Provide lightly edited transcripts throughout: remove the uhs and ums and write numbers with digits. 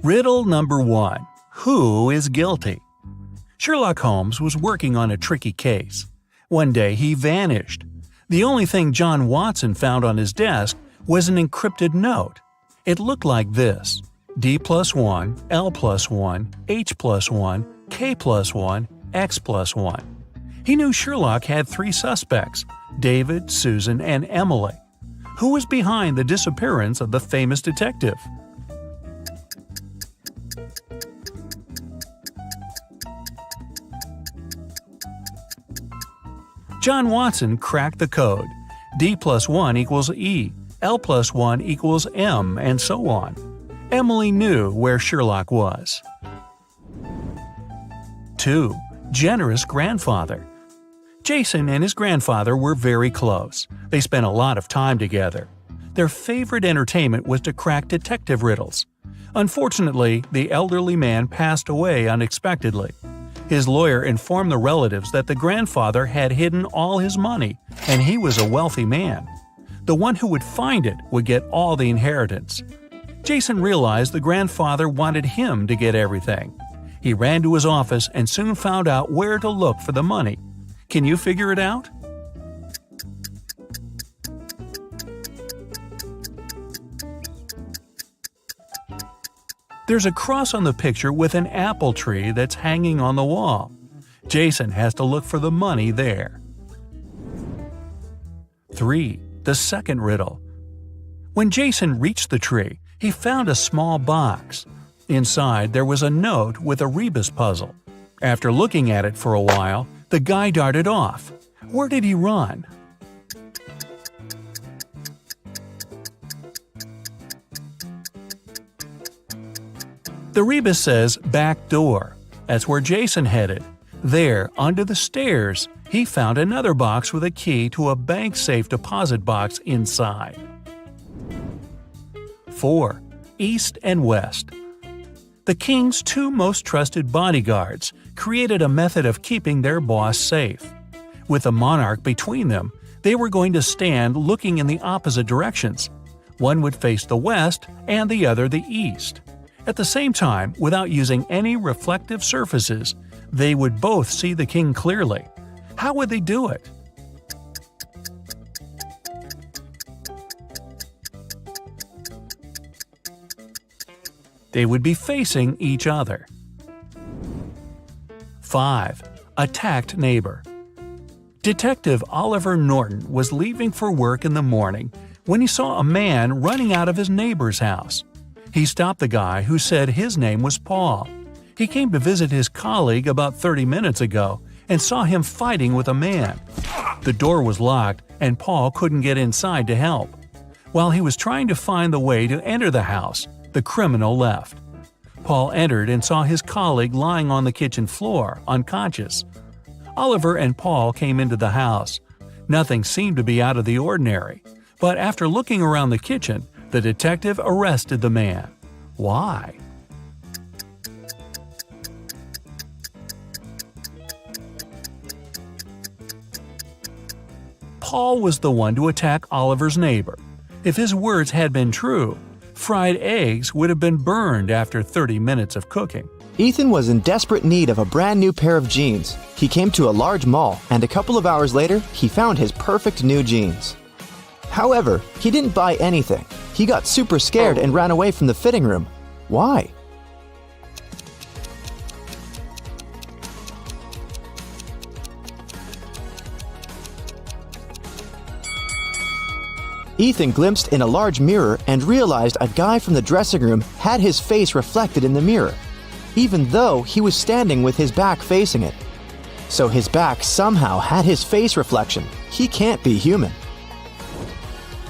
Riddle number 1. Who is guilty? Sherlock Holmes was working on a tricky case. One day he vanished. The only thing John Watson found on his desk was an encrypted note. It looked like this: D plus 1, L plus 1, H plus 1, K plus 1, X plus 1. He knew Sherlock had 3 suspects: David, Susan, and Emily. Who was behind the disappearance of the famous detective? John Watson cracked the code. D plus 1 equals E, L plus 1 equals M, and so on. Emily knew where Sherlock was. 2. Generous grandfather. Jason and his grandfather were very close. They spent a lot of time together. Their favorite entertainment was to crack detective riddles. Unfortunately, the elderly man passed away unexpectedly. His lawyer informed the relatives that the grandfather had hidden all his money, and he was a wealthy man. The one who would find it would get all the inheritance. Jason realized the grandfather wanted him to get everything. He ran to his office and soon found out where to look for the money. Can you figure it out? There's a cross on the picture with an apple tree that's hanging on the wall. Jason has to look for the money there. 3. The second riddle. When Jason reached the tree, he found a small box. Inside there was a note with a rebus puzzle. After looking at it for a while, the guy darted off. Where did he run? The rebus says back door. That's where Jason headed. There, under the stairs, he found another box with a key to a bank safe deposit box inside. 4. East and West. The king's 2 most trusted bodyguards created a method of keeping their boss safe. With the monarch between them, they were going to stand looking in the opposite directions. One would face the west and the other the east. At the same time, without using any reflective surfaces, they would both see the king clearly. How would they do it? They would be facing each other. 5. Attacked neighbor. Detective Oliver Norton was leaving for work in the morning when he saw a man running out of his neighbor's house. He stopped the guy, who said his name was Paul. He came to visit his colleague about 30 minutes ago and saw him fighting with a man. The door was locked and Paul couldn't get inside to help. While he was trying to find the way to enter the house, the criminal left. Paul entered and saw his colleague lying on the kitchen floor, unconscious. Oliver and Paul came into the house. Nothing seemed to be out of the ordinary, but after looking around the kitchen, the detective arrested the man. Why? Paul was the one to attack Oliver's neighbor. If his words had been true, fried eggs would have been burned after 30 minutes of cooking. Ethan was in desperate need of a brand new pair of jeans. He came to a large mall, and a couple of hours later, he found his perfect new jeans. However, he didn't buy anything. He got super scared and ran away from the fitting room. Why? Ethan glimpsed in a large mirror and realized a guy from the dressing room had his face reflected in the mirror, even though he was standing with his back facing it. So his back somehow had his face reflection. He can't be human.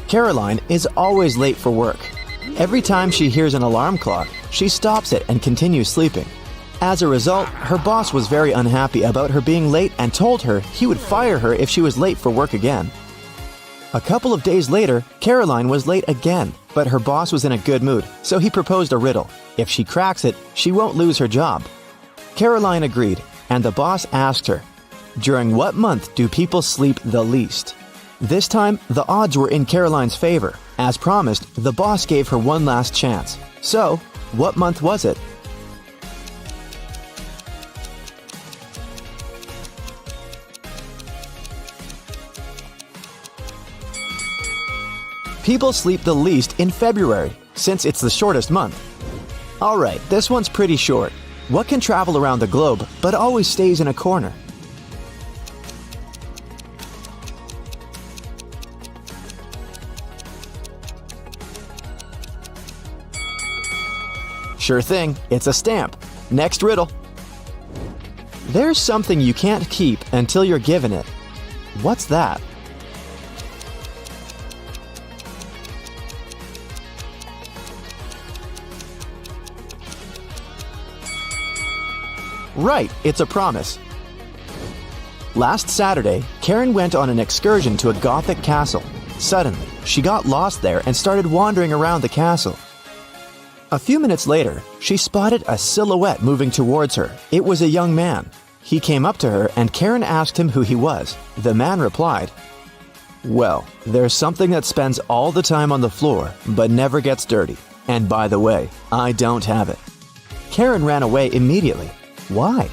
Caroline is always late for work. Every time she hears an alarm clock, she stops it and continues sleeping. As a result, her boss was very unhappy about her being late and told her he would fire her if she was late for work again. A couple of days later, Caroline was late again, but her boss was in a good mood, so he proposed a riddle. If she cracks it, she won't lose her job. Caroline agreed, and the boss asked her, "During what month do people sleep the least?" This time, the odds were in Caroline's favor. As promised, the boss gave her one last chance. So, What month was it? People sleep the least in February, since it's the shortest month. Alright, this one's pretty short. What can travel around the globe, but always stays in a corner? Sure thing, it's a stamp. Next riddle. There's something you can't keep until you're given it. What's that? Right, it's a promise. Last Saturday, Karen went on an excursion to a Gothic castle. Suddenly, she got lost there and started wandering around the castle. A few minutes later, she spotted a silhouette moving towards her. It was a young man. He came up to her and Karen asked him who he was. The man replied, "Well, there's something that spends all the time on the floor, but never gets dirty. And by the way, I don't have it." Karen ran away immediately. Why?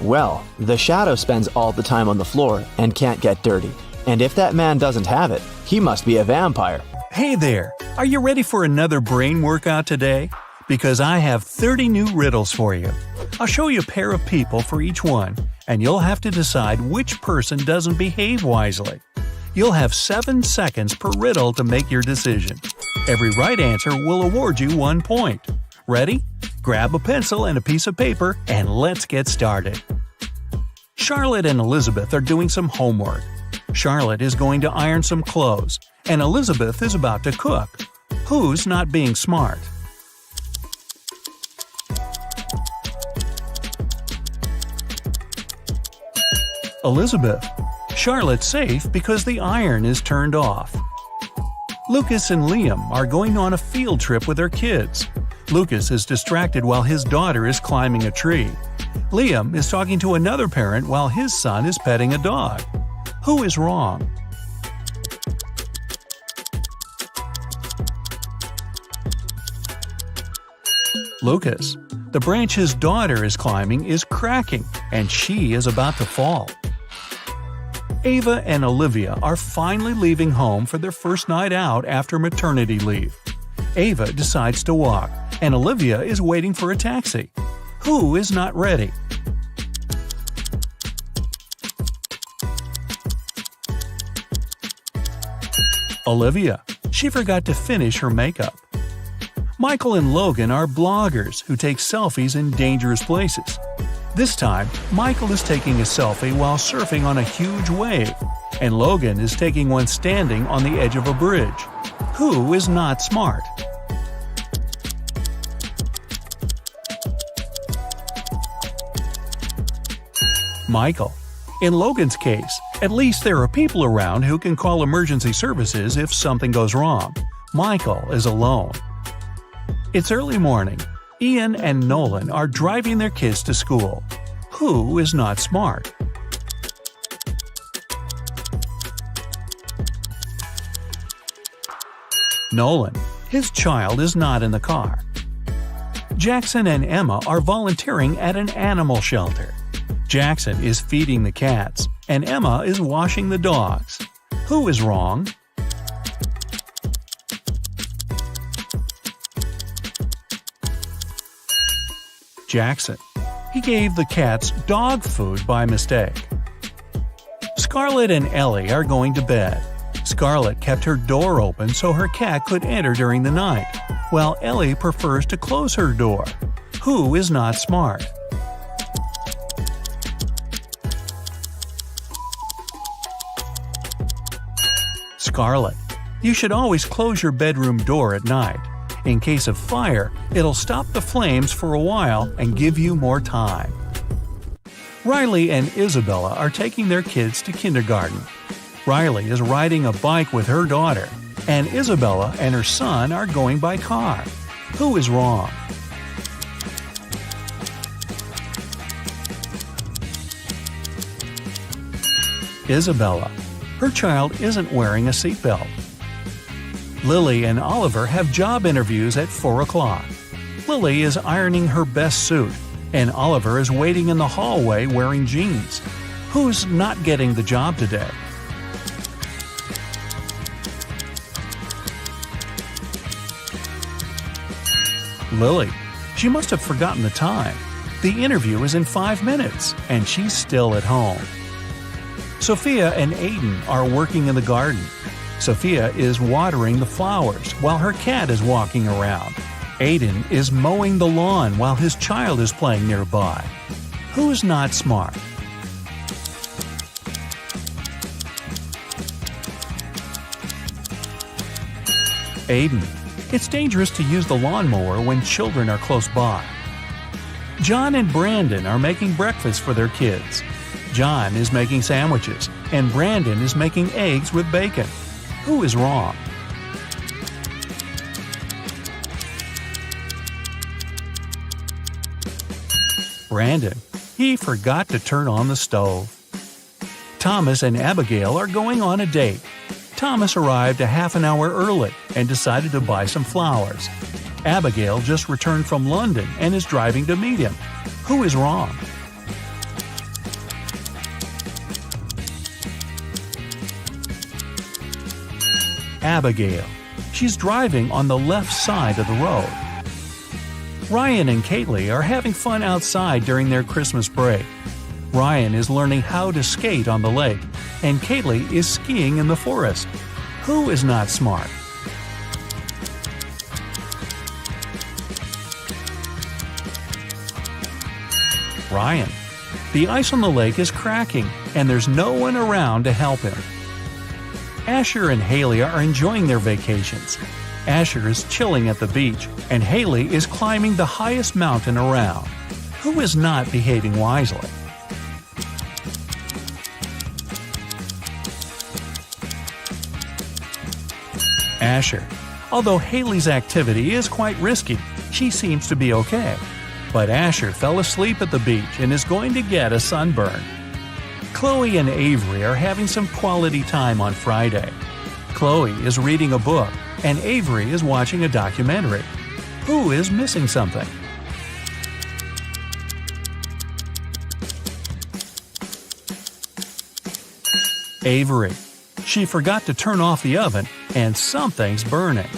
Well, the shadow spends all the time on the floor and can't get dirty. And if that man doesn't have it, he must be a vampire. Hey there! Are you ready for another brain workout today? Because I have 30 new riddles for you. I'll show you a pair of people for each one, and you'll have to decide which person doesn't behave wisely. You'll have 7 seconds per riddle to make your decision. Every right answer will award you 1 point. Ready? Grab a pencil and a piece of paper, and let's get started. Charlotte and Elizabeth are doing some homework. Charlotte is going to iron some clothes, and Elizabeth is about to cook. Who's not being smart? Elizabeth. Charlotte's safe because the iron is turned off. Lucas and Liam are going on a field trip with their kids. Lucas is distracted while his daughter is climbing a tree. Liam is talking to another parent while his son is petting a dog. Who is wrong? Lucas. The branch his daughter is climbing is cracking, and she is about to fall. Ava and Olivia are finally leaving home for their first night out after maternity leave. Ava decides to walk, and Olivia is waiting for a taxi. Who is not ready? Olivia. She forgot to finish her makeup. Michael and Logan are bloggers who take selfies in dangerous places. This time, Michael is taking a selfie while surfing on a huge wave, and Logan is taking one standing on the edge of a bridge. Who is not smart? Michael. In Logan's case, at least there are people around who can call emergency services if something goes wrong. Michael is alone. It's early morning. Ian and Nolan are driving their kids to school. Who is not smart? Nolan. His child is not in the car. Jackson and Emma are volunteering at an animal shelter. Jackson is feeding the cats, and Emma is washing the dogs. Who is wrong? Jackson. He gave the cats dog food by mistake. Scarlett and Ellie are going to bed. Scarlett kept her door open so her cat could enter during the night, while Ellie prefers to close her door. Who is not smart? Scarlett. You should always close your bedroom door at night. In case of fire, it'll stop the flames for a while and give you more time. Riley and Isabella are taking their kids to kindergarten. Riley is riding a bike with her daughter, and Isabella and her son are going by car. Who is wrong? Isabella. Her child isn't wearing a seatbelt. Lily and Oliver have job interviews at 4 o'clock. Lily is ironing her best suit, and Oliver is waiting in the hallway wearing jeans. Who's not getting the job today? Lily. She must have forgotten the time. The interview is in 5 minutes, and she's still at home. Sophia and Aiden are working in the garden. Sophia is watering the flowers while her cat is walking around. Aiden is mowing the lawn while his child is playing nearby. Who's not smart? Aiden. It's dangerous to use the lawnmower when children are close by. John and Brandon are making breakfast for their kids. John is making sandwiches, and Brandon is making eggs with bacon. Who is wrong? Brandon. He forgot to turn on the stove. Thomas and Abigail are going on a date. Thomas arrived a half an hour early and decided to buy some flowers. Abigail just returned from London and is driving to meet him. Who is wrong? Abigail. She's driving on the left side of the road. Ryan and Kaylee are having fun outside during their Christmas break. Ryan is learning how to skate on the lake, and Kaylee is skiing in the forest. Who is not smart? Ryan. The ice on the lake is cracking, and there's no one around to help him. Asher and Haley are enjoying their vacations. Asher is chilling at the beach, and Haley is climbing the highest mountain around. Who is not behaving wisely? Asher. Although Haley's activity is quite risky, she seems to be okay. But Asher fell asleep at the beach and is going to get a sunburn. Chloe and Avery are having some quality time on Friday. Chloe is reading a book, and Avery is watching a documentary. Who is missing something? Avery. She forgot to turn off the oven, and something's burning.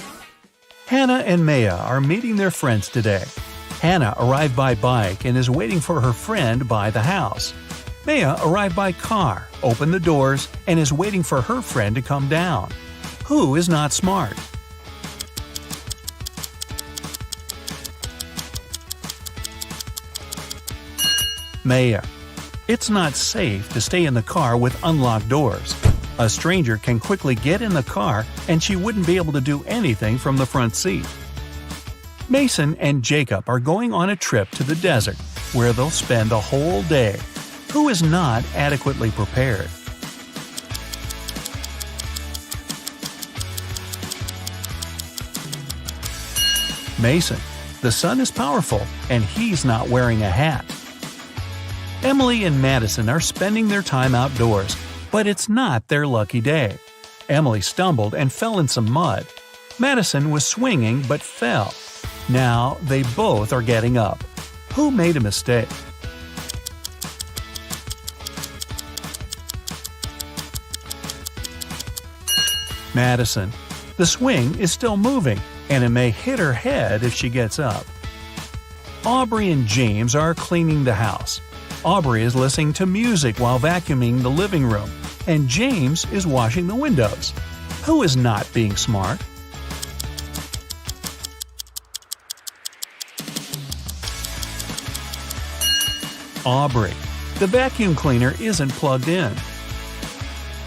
Hannah and Maya are meeting their friends today. Hannah arrived by bike and is waiting for her friend by the house. Maya arrived by car, opened the doors, and is waiting for her friend to come down. Who is not smart? Maya. It's not safe to stay in the car with unlocked doors. A stranger can quickly get in the car and she wouldn't be able to do anything from the front seat. Mason and Jacob are going on a trip to the desert, where they'll spend the whole day. Who is not adequately prepared? Mason. The sun is powerful, and he's not wearing a hat. Emily and Madison are spending their time outdoors, but it's not their lucky day. Emily stumbled and fell in some mud. Madison was swinging but fell. Now they both are getting up. Who made a mistake? Madison. The swing is still moving, and it may hit her head if she gets up. Aubrey and James are cleaning the house. Aubrey is listening to music while vacuuming the living room, and James is washing the windows. Who is not being smart? Aubrey. The vacuum cleaner isn't plugged in.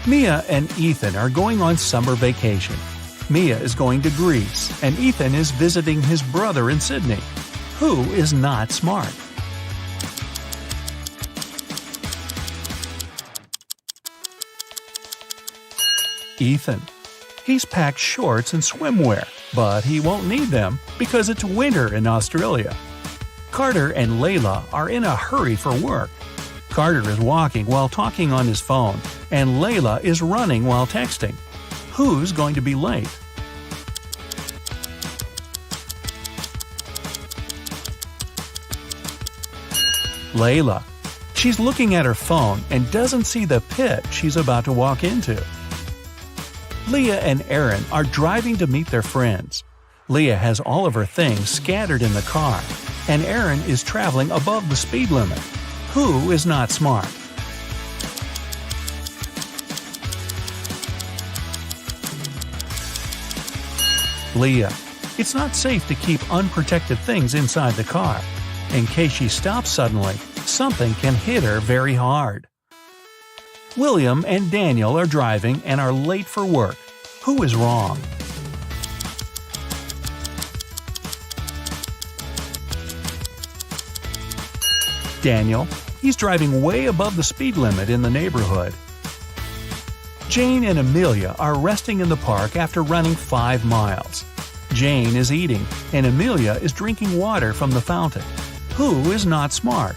Mia and Ethan are going on summer vacation. Mia is going to Greece, and Ethan is visiting his brother in Sydney. Who is not smart? Ethan. He's packed shorts and swimwear, but he won't need them because it's winter in Australia. Carter and Layla are in a hurry for work. Carter is walking while talking on his phone, and Layla is running while texting. Who's going to be late? Layla. She's looking at her phone and doesn't see the pit she's about to walk into. Leah and Aaron are driving to meet their friends. Leah has all of her things scattered in the car, and Aaron is traveling above the speed limit. Who is not smart? Leah. It's not safe to keep unprotected things inside the car. In case she stops suddenly, something can hit her very hard. William and Daniel are driving and are late for work. Who is wrong? Daniel. He's driving way above the speed limit in the neighborhood. Jane and Amelia are resting in the park after running 5 miles. Jane is eating, and Amelia is drinking water from the fountain. Who is not smart?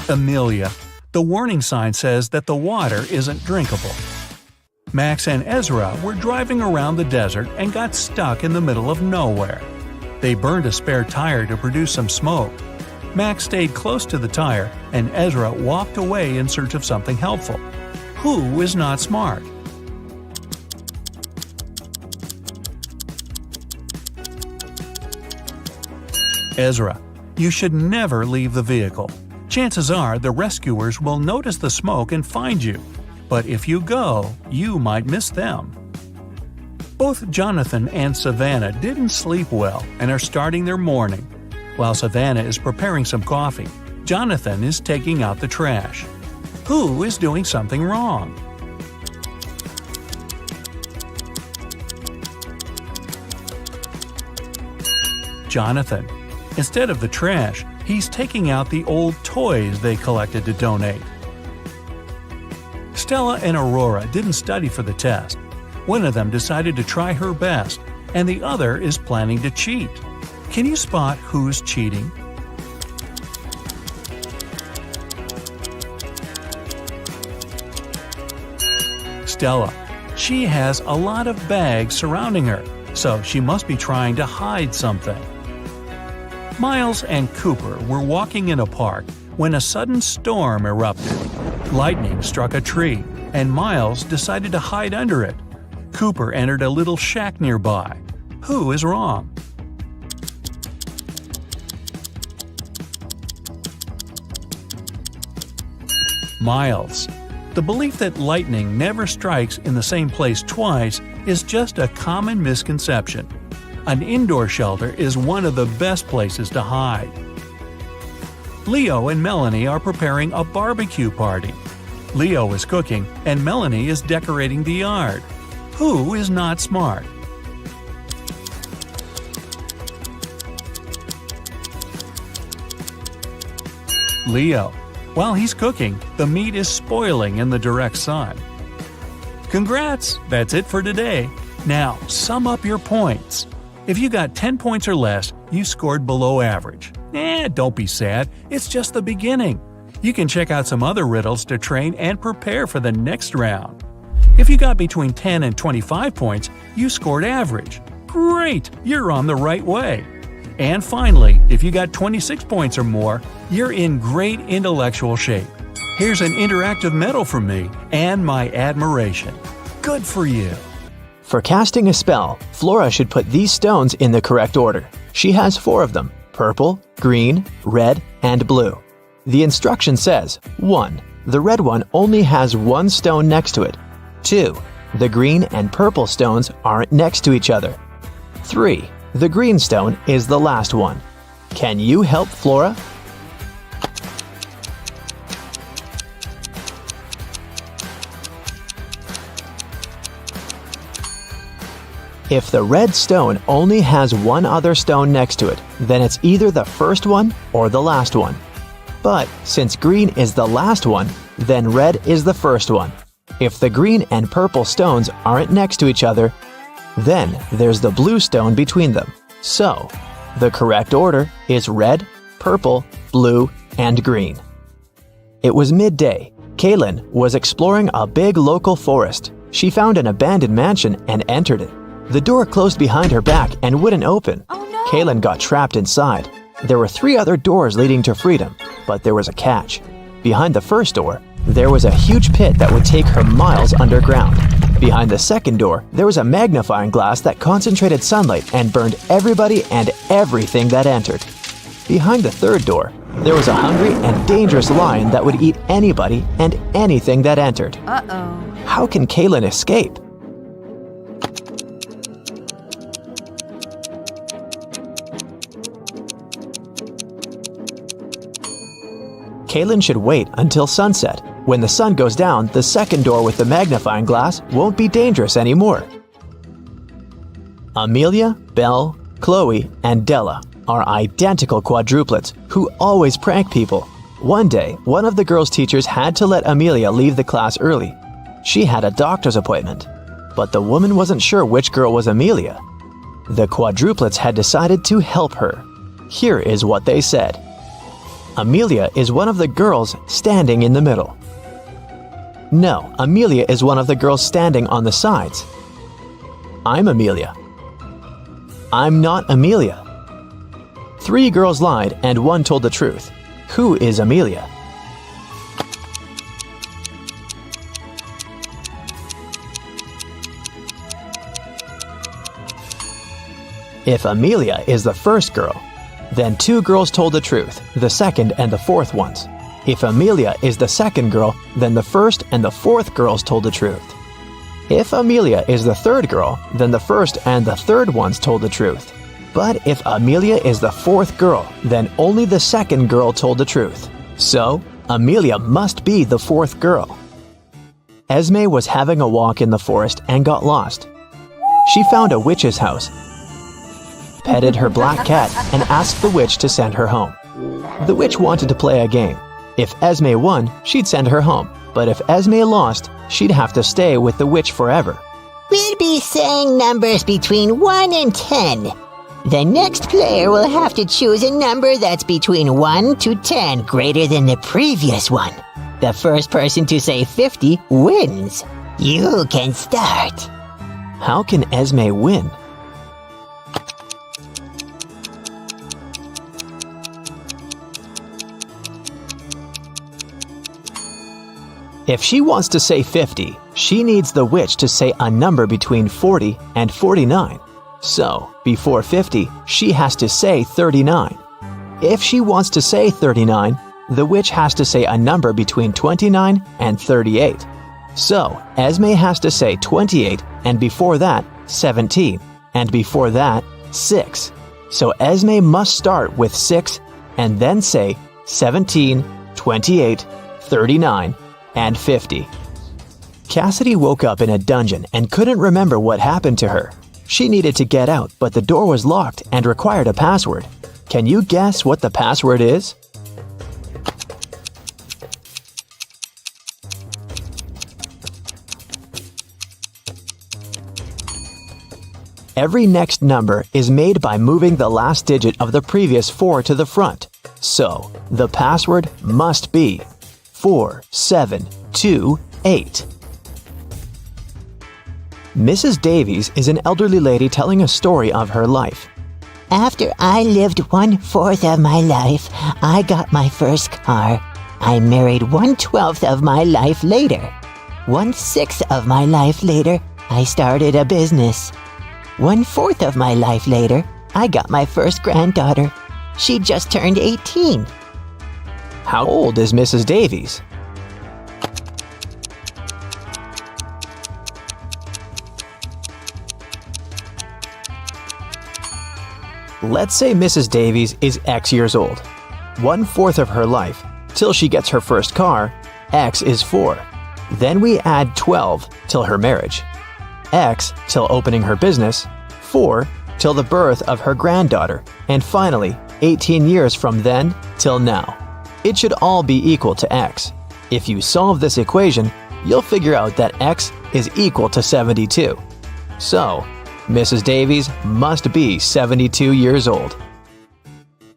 Amelia. The warning sign says that the water isn't drinkable. Max and Ezra were driving around the desert and got stuck in the middle of nowhere. They burned a spare tire to produce some smoke. Max stayed close to the tire, and Ezra walked away in search of something helpful. Who is not smart? Ezra. You should never leave the vehicle. Chances are the rescuers will notice the smoke and find you. But if you go, you might miss them. Both Jonathan and Savannah didn't sleep well and are starting their morning. While Savannah is preparing some coffee, Jonathan is taking out the trash. Who is doing something wrong? Jonathan. Instead of the trash, he's taking out the old toys they collected to donate. Stella and Aurora didn't study for the test. One of them decided to try her best, and the other is planning to cheat. Can you spot who's cheating? Stella. She has a lot of bags surrounding her, so she must be trying to hide something. Miles and Cooper were walking in a park when a sudden storm erupted. Lightning struck a tree, and Miles decided to hide under it. Cooper entered a little shack nearby. Who is wrong? Miles. The belief that lightning never strikes in the same place twice is just a common misconception. An indoor shelter is one of the best places to hide. Leo and Melanie are preparing a barbecue party. Leo is cooking, and Melanie is decorating the yard. Who is not smart? Leo. While he's cooking, the meat is spoiling in the direct sun. Congrats! That's it for today. Now, sum up your points. If you got 10 points or less, you scored below average. Don't be sad, it's just the beginning. You can check out some other riddles to train and prepare for the next round. If you got between 10 and 25 points, you scored average. Great! You're on the right way. And finally, if you got 26 points or more, you're in great intellectual shape. Here's an interactive medal from me and my admiration. Good for you! For casting a spell, Flora should put these stones in the correct order. She has 4 of them: purple, green, red, and blue. The instruction says: 1. The red one only has 1 stone next to it. 2. The green and purple stones aren't next to each other. 3. The green stone is the last one. Can you help Flora? If the red stone only has 1 other stone next to it, then it's either the first one or the last one. But since green is the last one, then red is the first one. If the green and purple stones aren't next to each other, then there's the blue stone between them. So, the correct order is red, purple, blue, and green. It was midday. Kaylin was exploring a big local forest. She found an abandoned mansion and entered it. The door closed behind her back and wouldn't open. Oh no! Kaylin got trapped inside. There were 3 other doors leading to freedom, but there was a catch. Behind the first door, there was a huge pit that would take her miles underground. Behind the second door, there was a magnifying glass that concentrated sunlight and burned everybody and everything that entered. Behind the third door, there was a hungry and dangerous lion that would eat anybody and anything that entered. Uh-oh. How can Kaylin escape? Kaylin should wait until sunset. When the sun goes down, the second door with the magnifying glass won't be dangerous anymore. Amelia, Belle, Chloe, and Della are identical quadruplets who always prank people. One day, one of the girls' teachers had to let Amelia leave the class early. She had a doctor's appointment, but the woman wasn't sure which girl was Amelia. The quadruplets had decided to help her. Here is what they said. Amelia is one of the girls standing in the middle. No, Amelia is one of the girls standing on the sides. I'm Amelia. I'm not Amelia. 3 girls lied and 1 told the truth. Who is Amelia? If Amelia is the first girl, then 2 girls told the truth, the second and the fourth ones. If Amelia is the second girl, then the first and the fourth girls told the truth. If Amelia is the third girl, then the first and the third ones told the truth. But if Amelia is the fourth girl, then only the second girl told the truth. So, Amelia must be the fourth girl. Esme was having a walk in the forest and got lost. She found a witch's house, petted her black cat, and asked the witch to send her home. The witch wanted to play a game. If Esme won, she'd send her home. But if Esme lost, she'd have to stay with the witch forever. We'll be saying numbers between 1 and 10. The next player will have to choose a number that's between 1 to 10 greater than the previous one. The first person to say 50 wins. You can start. How can Esme win? If she wants to say 50, she needs the witch to say a number between 40 and 49. So, before 50, she has to say 39. If she wants to say 39, the witch has to say a number between 29 and 38. So, Esme has to say 28, and before that, 17, and before that, 6. So Esme must start with 6 and then say 17, 28, 39, and 50. Cassidy woke up in a dungeon and couldn't remember what happened to her. She needed to get out, but the door was locked and required a password. Can you guess what the password is? Every next number is made by moving the last digit of the previous 4 to the front. So, the password must be 4728. Mrs. Davies is an elderly lady telling a story of her life. After I lived 1/4 of my life, I got my first car. I married 1/12 of my life later. 1/6 of my life later, I started a business. 1/4 of my life later, I got my first granddaughter. She just turned 18. How old is Mrs. Davies? Let's say Mrs. Davies is X years old. 1/4 of her life, till she gets her first car, X is 4. Then we add 12 till her marriage. X till opening her business, 4 till the birth of her granddaughter, and finally 18 years from then till now. It should all be equal to X. If you solve this equation, you'll figure out that X is equal to 72. So, Mrs. Davies must be 72 years old.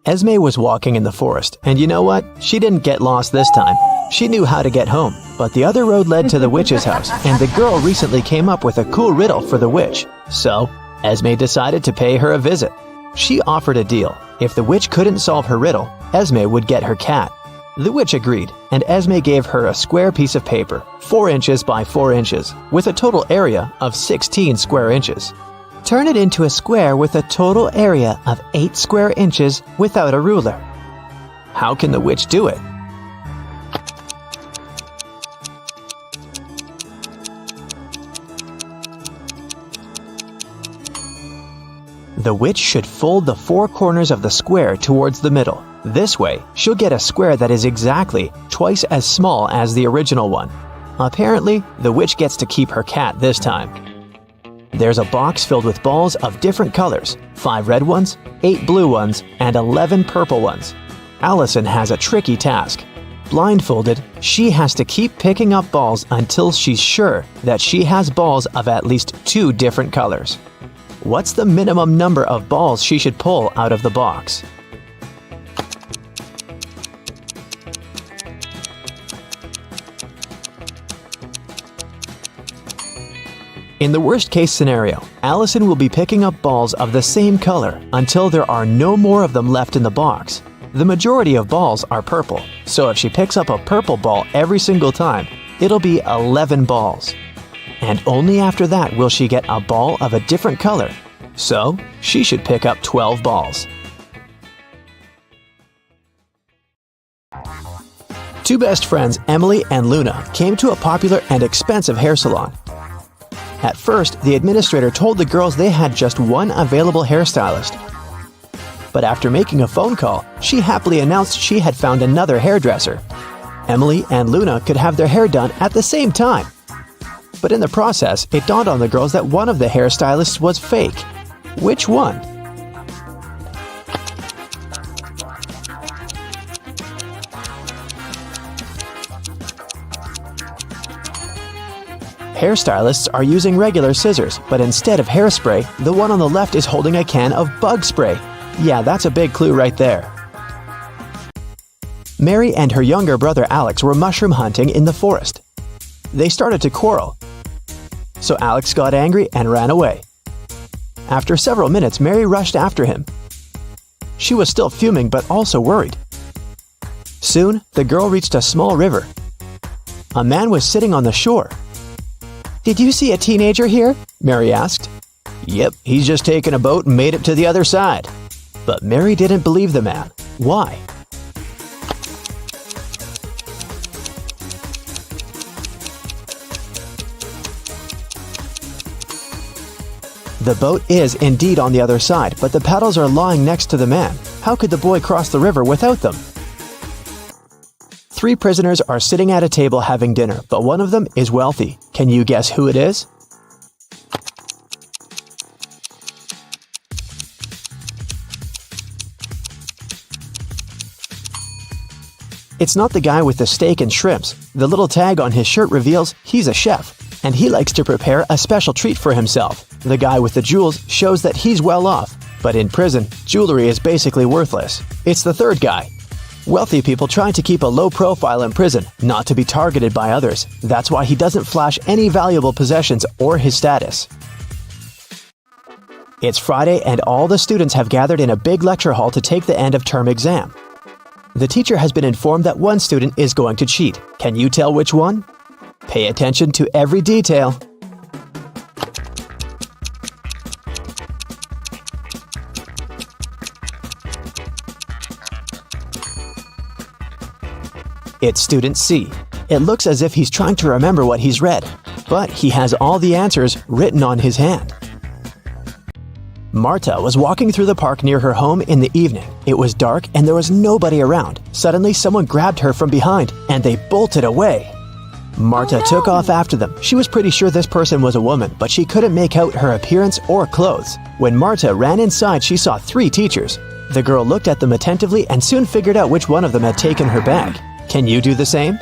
Esme was walking in the forest, and you know what? She didn't get lost this time. She knew how to get home, but the other road led to the witch's house, and the girl recently came up with a cool riddle for the witch. So, Esme decided to pay her a visit. She offered a deal. If the witch couldn't solve her riddle, Esme would get her cat. The witch agreed, and Esme gave her a square piece of paper, 4 inches by 4 inches, with a total area of 16 square inches. Turn it into a square with a total area of 8 square inches without a ruler. How can the witch do it? The witch should fold the 4 corners of the square towards the middle. This way, she'll get a square that is exactly twice as small as the original one. Apparently, the witch gets to keep her cat this time. There's a box filled with balls of different colors, 5 red ones, 8 blue ones, and 11 purple ones. Allison has a tricky task. Blindfolded, she has to keep picking up balls until she's sure that she has balls of at least 2 different colors. What's the minimum number of balls she should pull out of the box? In the worst-case scenario, Allison will be picking up balls of the same color until there are no more of them left in the box. The majority of balls are purple, so if she picks up a purple ball every single time, it'll be 11 balls. And only after that will she get a ball of a different color. So, she should pick up 12 balls. Two best friends, Emily and Luna, came to a popular and expensive hair salon. At first, the administrator told the girls they had just one available hairstylist. But after making a phone call, she happily announced she had found another hairdresser. Emily and Luna could have their hair done at the same time. But in the process, it dawned on the girls that one of the hairstylists was fake. Which one? Hairstylists are using regular scissors, but instead of hairspray, the one on the left is holding a can of bug spray. Yeah, that's a big clue right there. Mary and her younger brother Alex were mushroom hunting in the forest. They started to quarrel. So Alex got angry and ran away. After several minutes, Mary rushed after him. She was still fuming but also worried. Soon, the girl reached a small river. A man was sitting on the shore. Did you see a teenager here? Mary asked. Yep, he's just taken a boat and made it to the other side. But Mary didn't believe the man. Why? The boat is indeed on the other side, but the paddles are lying next to the man. How could the boy cross the river without them? 3 prisoners are sitting at a table having dinner, but one of them is wealthy. Can you guess who it is? It's not the guy with the steak and shrimps. The little tag on his shirt reveals he's a chef, and he likes to prepare a special treat for himself. The guy with the jewels shows that he's well off, but in prison, jewelry is basically worthless. It's the third guy. Wealthy people try to keep a low profile in prison, not to be targeted by others. That's why he doesn't flash any valuable possessions or his status. It's Friday and all the students have gathered in a big lecture hall to take the end of term exam. The teacher has been informed that one student is going to cheat. Can you tell which one? Pay attention to every detail. It's student C. It looks as if he's trying to remember what he's read, but he has all the answers written on his hand. Marta was walking through the park near her home in the evening. It was dark and there was nobody around. Suddenly, someone grabbed her from behind and they bolted away. Marta took off after them. She was pretty sure this person was a woman, but she couldn't make out her appearance or clothes. When Marta ran inside, she saw 3 teachers. The girl looked at them attentively and soon figured out which one of them had taken her bag. Can you do the same?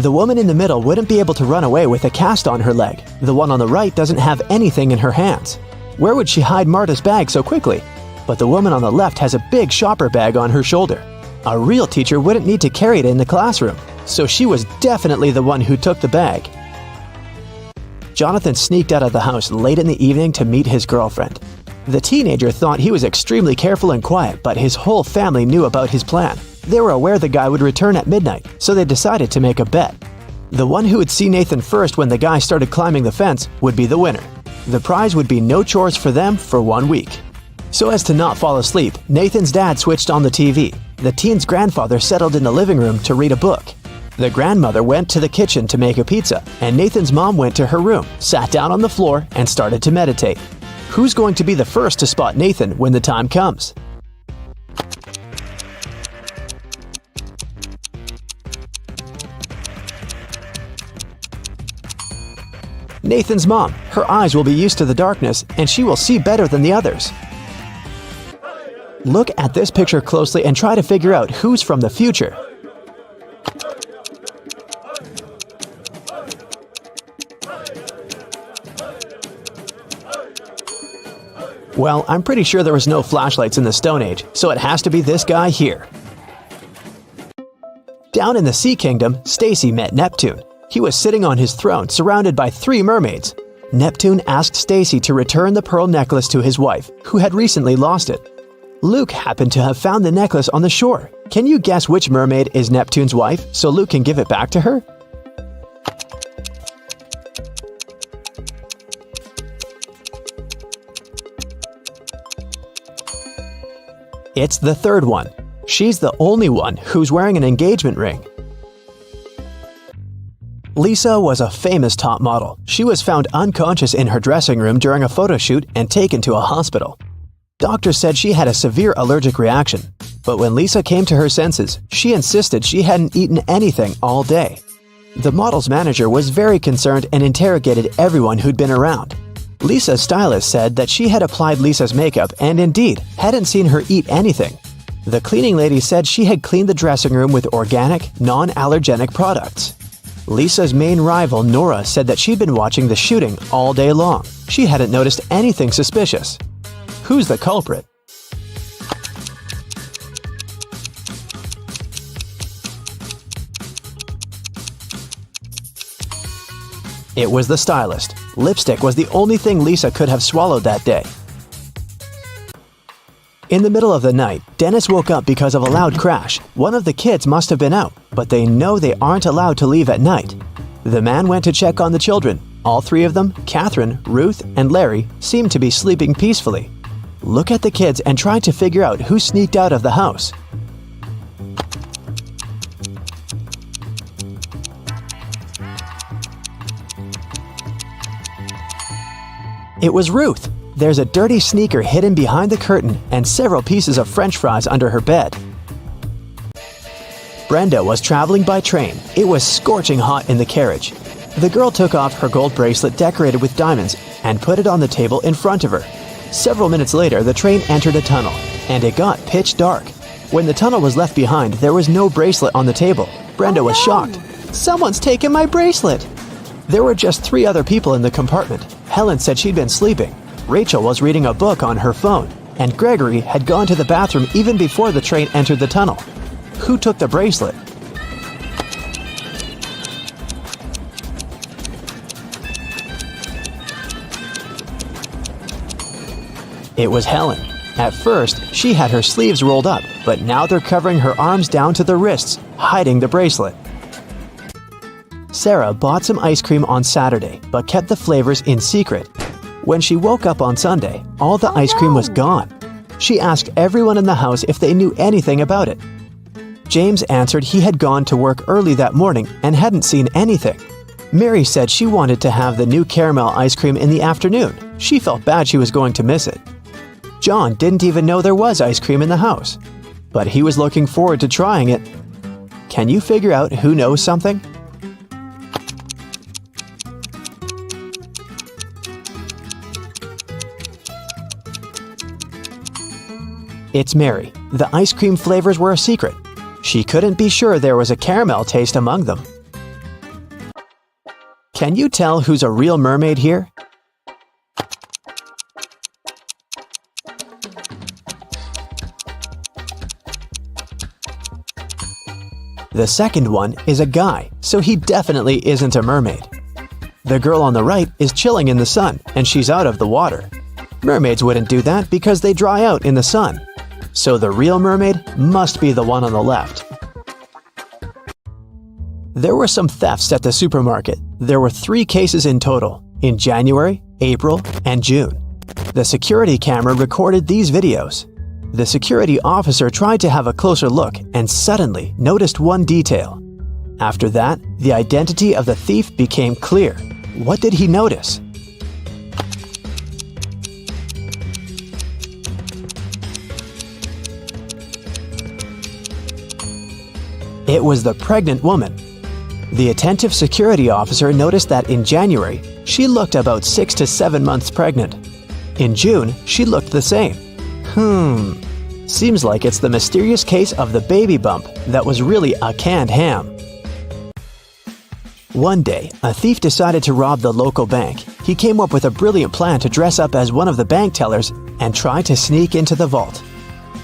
The woman in the middle wouldn't be able to run away with a cast on her leg. The one on the right doesn't have anything in her hands. Where would she hide Marta's bag so quickly? But the woman on the left has a big shopper bag on her shoulder. A real teacher wouldn't need to carry it in the classroom, so she was definitely the one who took the bag. Jonathan sneaked out of the house late in the evening to meet his girlfriend. The teenager thought he was extremely careful and quiet, but his whole family knew about his plan. They were aware the guy would return at midnight, so they decided to make a bet. The one who would see Nathan first when the guy started climbing the fence would be the winner. The prize would be no chores for them for 1 week. So as to not fall asleep, Nathan's dad switched on the TV. The teen's grandfather settled in the living room to read a book. The grandmother went to the kitchen to make a pizza, and Nathan's mom went to her room, sat down on the floor, and started to meditate. Who's going to be the first to spot Nathan when the time comes? Nathan's mom. Her eyes will be used to the darkness, and she will see better than the others. Look at this picture closely and try to figure out who's from the future. Well, I'm pretty sure there was no flashlights in the Stone Age, so it has to be this guy here. Down in the Sea Kingdom, Stacy met Neptune. He was sitting on his throne, surrounded by 3 mermaids. Neptune asked Stacy to return the pearl necklace to his wife, who had recently lost it. Luke happened to have found the necklace on the shore. Can you guess which mermaid is Neptune's wife, so Luke can give it back to her? It's the third one. She's the only one who's wearing an engagement ring. Lisa was a famous top model. She was found unconscious in her dressing room during a photo shoot and taken to a hospital. Doctors said she had a severe allergic reaction, but when Lisa came to her senses, she insisted she hadn't eaten anything all day. The model's manager was very concerned and interrogated everyone who'd been around. Lisa's stylist said that she had applied Lisa's makeup and indeed hadn't seen her eat anything. The cleaning lady said she had cleaned the dressing room with organic, non-allergenic products. Lisa's main rival, Nora, said that she'd been watching the shooting all day long. She hadn't noticed anything suspicious. Who's the culprit? It was the stylist. Lipstick was the only thing Lisa could have swallowed that day. In the middle of the night, Dennis woke up because of a loud crash. One of the kids must have been out, but they know they aren't allowed to leave at night. The man went to check on the children. All 3 of them, Catherine, Ruth, and Larry, seemed to be sleeping peacefully. Look at the kids and try to figure out who sneaked out of the house. It was Ruth. There's a dirty sneaker hidden behind the curtain and several pieces of French fries under her bed. Brenda was traveling by train. It was scorching hot in the carriage. The girl took off her gold bracelet decorated with diamonds and put it on the table in front of her. Several minutes later, the train entered a tunnel, and it got pitch dark. When the tunnel was left behind, there was no bracelet on the table. Brenda was shocked. "Someone's taken my bracelet!" There were just 3 other people in the compartment. Helen said she'd been sleeping. Rachel was reading a book on her phone, and Gregory had gone to the bathroom even before the train entered the tunnel. Who took the bracelet? It was Helen. At first, she had her sleeves rolled up, but now they're covering her arms down to the wrists, hiding the bracelet. Sarah bought some ice cream on Saturday, but kept the flavors in secret. When she woke up on Sunday, all the ice cream was gone. She asked everyone in the house if they knew anything about it. James answered he had gone to work early that morning and hadn't seen anything. Mary said she wanted to have the new caramel ice cream in the afternoon. She felt bad she was going to miss it. John didn't even know there was ice cream in the house, but he was looking forward to trying it. Can you figure out who knows something? It's Mary. The ice cream flavors were a secret. She couldn't be sure there was a caramel taste among them. Can you tell who's a real mermaid here? The second one is a guy, so he definitely isn't a mermaid. The girl on the right is chilling in the sun, and she's out of the water. Mermaids wouldn't do that because they dry out in the sun. So the real mermaid must be the one on the left. There were some thefts at the supermarket. There were 3 cases in total, in January, April, and June. The security camera recorded these videos. The security officer tried to have a closer look and suddenly noticed one detail. After that, the identity of the thief became clear. What did he notice? It was the pregnant woman. The attentive security officer noticed that in January, she looked about 6 to 7 months pregnant. In June, she looked the same. Seems like it's the mysterious case of the baby bump that was really a canned ham. One day, a thief decided to rob the local bank. He came up with a brilliant plan to dress up as one of the bank tellers and try to sneak into the vault.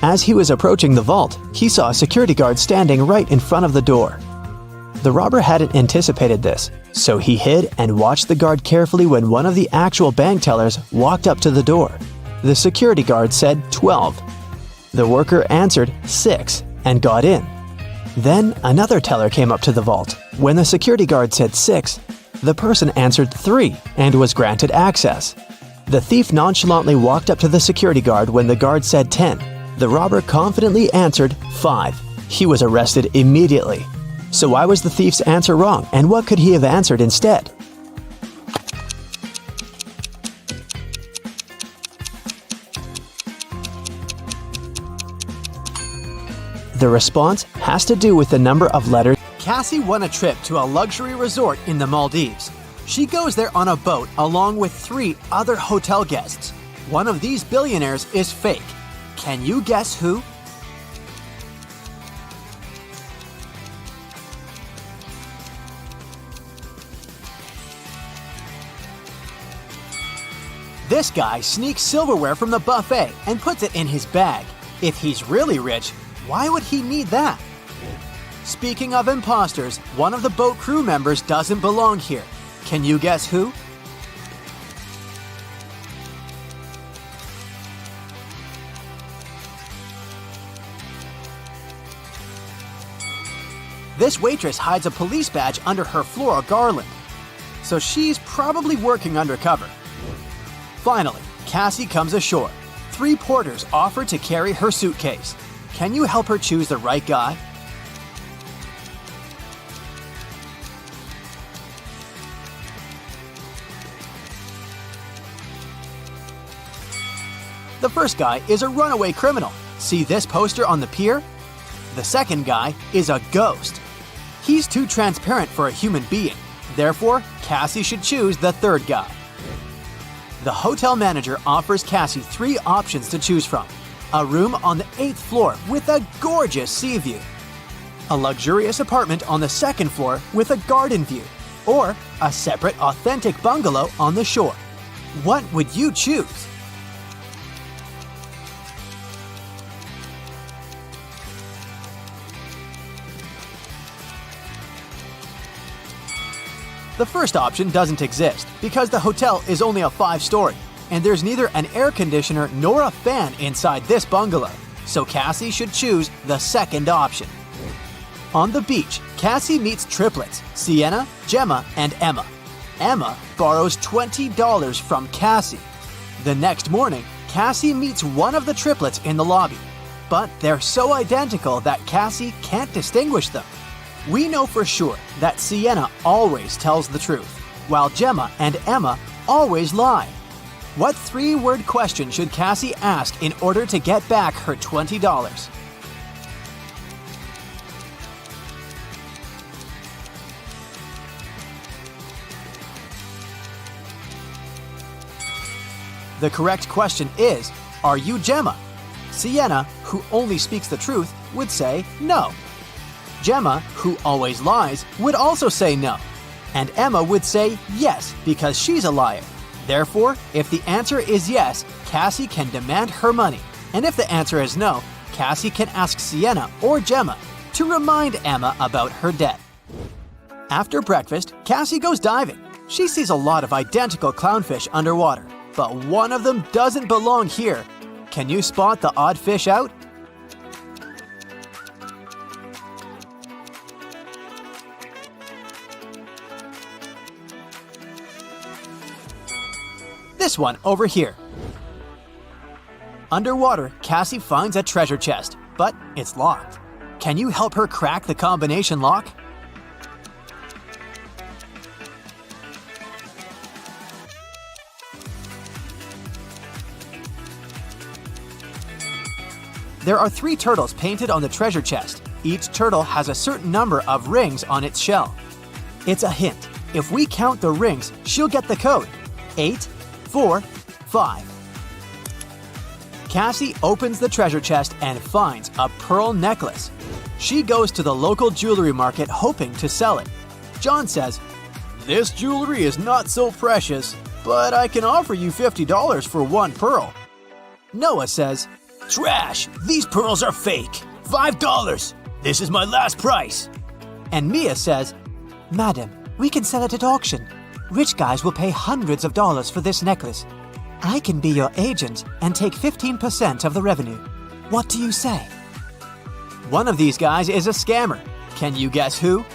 As he was approaching the vault, he saw a security guard standing right in front of the door. The robber hadn't anticipated this, so he hid and watched the guard carefully when one of the actual bank tellers walked up to the door. The security guard said 12. The worker answered 6 and got in. Then another teller came up to the vault. When the security guard said 6, the person answered 3 and was granted access. The thief nonchalantly walked up to the security guard when the guard said 10. The robber confidently answered 5. He was arrested immediately. So why was the thief's answer wrong, and what could he have answered instead? The response has to do with the number of letters. Cassie won a trip to a luxury resort in the Maldives. She goes there on a boat along with 3 other hotel guests. One of these billionaires is fake. Can you guess who? This guy sneaks silverware from the buffet and puts it in his bag. If he's really rich, why would he need that? Speaking of imposters, one of the boat crew members doesn't belong here. Can you guess who? This waitress hides a police badge under her floral garland, so she's probably working undercover. Finally, Cassie comes ashore. 3 porters offer to carry her suitcase. Can you help her choose the right guy? The first guy is a runaway criminal. See this poster on the pier? The second guy is a ghost. He's too transparent for a human being. Therefore, Cassie should choose the third guy. The hotel manager offers Cassie 3 options to choose from. A room on the 8th floor with a gorgeous sea view. A luxurious apartment on the 2nd floor with a garden view. Or a separate authentic bungalow on the shore. What would you choose? The first option doesn't exist because the hotel is only a 5-story, and there's neither an air conditioner nor a fan inside this bungalow, so Cassie should choose the second option. On the beach, Cassie meets triplets, Sienna, Gemma, and Emma. Emma borrows $20 from Cassie. The next morning, Cassie meets one of the triplets in the lobby, but they're so identical that Cassie can't distinguish them. We know for sure that Sienna always tells the truth, while Gemma and Emma always lie. What 3-word question should Cassie ask in order to get back her $20? The correct question is, are you Gemma? Sienna, who only speaks the truth, would say no. Gemma, who always lies, would also say no. And Emma would say yes because she's a liar. Therefore, if the answer is yes, Cassie can demand her money. And if the answer is no, Cassie can ask Sienna or Gemma to remind Emma about her debt. After breakfast, Cassie goes diving. She sees a lot of identical clownfish underwater, but one of them doesn't belong here. Can you spot the odd fish out? This one over here. Underwater, Cassie finds a treasure chest, but it's locked. Can you help her crack the combination lock? There are 3 turtles painted on the treasure chest. Each turtle has a certain number of rings on its shell. It's a hint. If we count the rings, she'll get the code. 8, 4, 5. Cassie opens the treasure chest and finds a pearl necklace. She goes to the local jewelry market hoping to sell it. John says, "This jewelry is not so precious, but I can offer you $50 for one pearl." Noah says, "Trash! These pearls are fake! $5! This is my last price!" And Mia says, Madam, we can sell it at auction. Rich guys will pay hundreds of dollars for this necklace. I can be your agent and take 15% of the revenue. What do you say? One of these guys is a scammer. Can you guess who?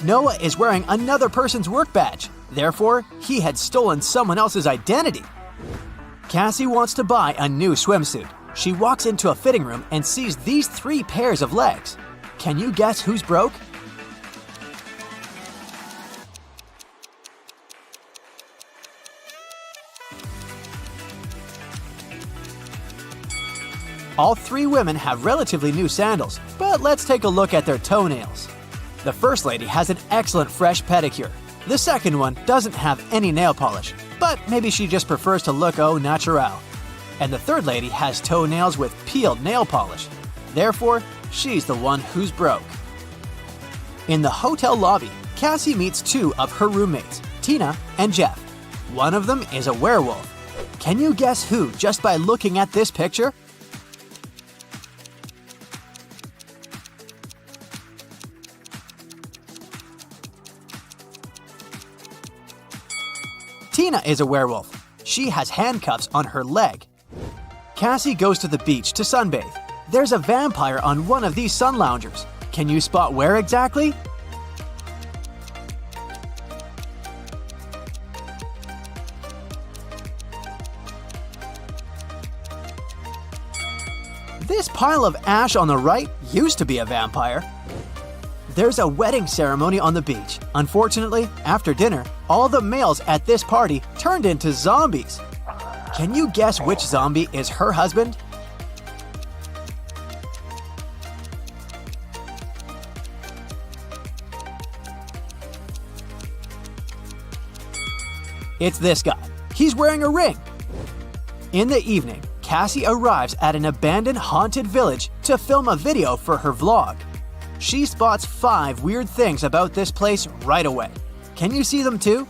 Noah is wearing another person's work badge. Therefore, he had stolen someone else's identity. Cassie wants to buy a new swimsuit. She walks into a fitting room and sees these 3 pairs of legs. Can you guess who's broke? All 3 women have relatively new sandals, but let's take a look at their toenails. The first lady has an excellent fresh pedicure. The second one doesn't have any nail polish, but maybe she just prefers to look au naturel. And the third lady has toenails with peeled nail polish. Therefore, she's the one who's broke. In the hotel lobby, Cassie meets 2 of her roommates, Tina and Jeff. One of them is a werewolf. Can you guess who just by looking at this picture? Tina is a werewolf. She has handcuffs on her leg. Cassie goes to the beach to sunbathe. There's a vampire on one of these sun loungers. Can you spot where exactly? This pile of ash on the right used to be a vampire. There's a wedding ceremony on the beach. Unfortunately, after dinner, all the males at this party turned into zombies. Can you guess which zombie is her husband? It's this guy. He's wearing a ring. In the evening, Cassie arrives at an abandoned haunted village to film a video for her vlog. She spots 5 weird things about this place right away. Can you see them too?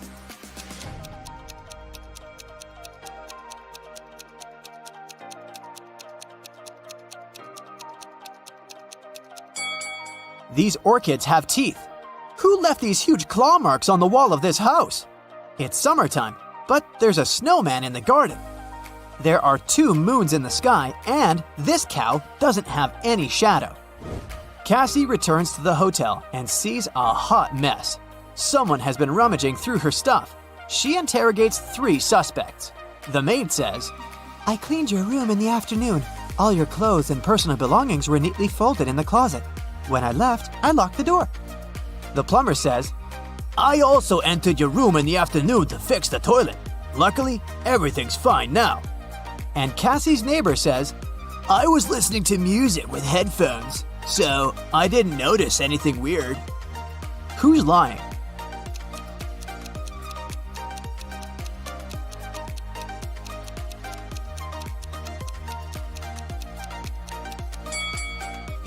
These orchids have teeth. Who left these huge claw marks on the wall of this house? It's summertime, but there's a snowman in the garden. There are 2 moons in the sky, and this cow doesn't have any shadow. Cassie returns to the hotel and sees a hot mess. Someone has been rummaging through her stuff. She interrogates 3 suspects. The maid says, I cleaned your room in the afternoon. All your clothes and personal belongings were neatly folded in the closet. When I left, I locked the door. The plumber says, I also entered your room in the afternoon to fix the toilet. Luckily, everything's fine now. And Cassie's neighbor says, I was listening to music with headphones, so I didn't notice anything weird. Who's lying?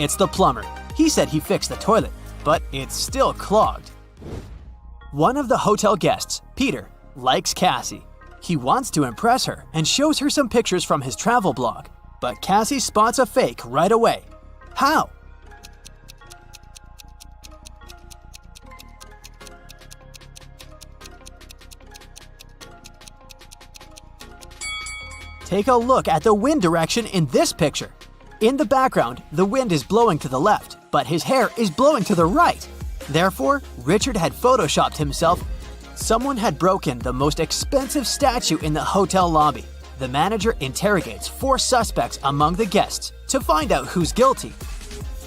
It's the plumber. He said he fixed the toilet, but it's still clogged. One of the hotel guests, Peter, likes Cassie. He wants to impress her and shows her some pictures from his travel blog, but Cassie spots a fake right away. How? Take a look at the wind direction in this picture. In the background, the wind is blowing to the left, but his hair is blowing to the right. Therefore, Richard had photoshopped himself. Someone had broken the most expensive statue in the hotel lobby. The manager interrogates 4 suspects among the guests to find out who's guilty.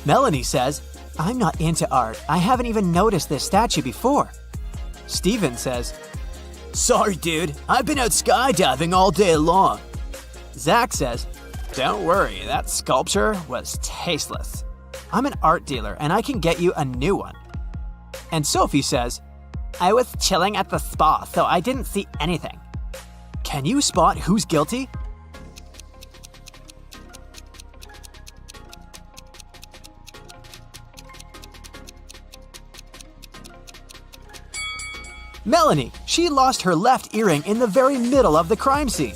Melanie says, "I'm not into art. I haven't even noticed this statue before." Steven says, "Sorry, dude. I've been out skydiving all day long." Zach says, "Don't worry, that sculpture was tasteless. I'm an art dealer and I can get you a new one." And Sophie says, "I was chilling at the spa, so I didn't see anything." Can you spot who's guilty? Melanie, she lost her left earring in the very middle of the crime scene.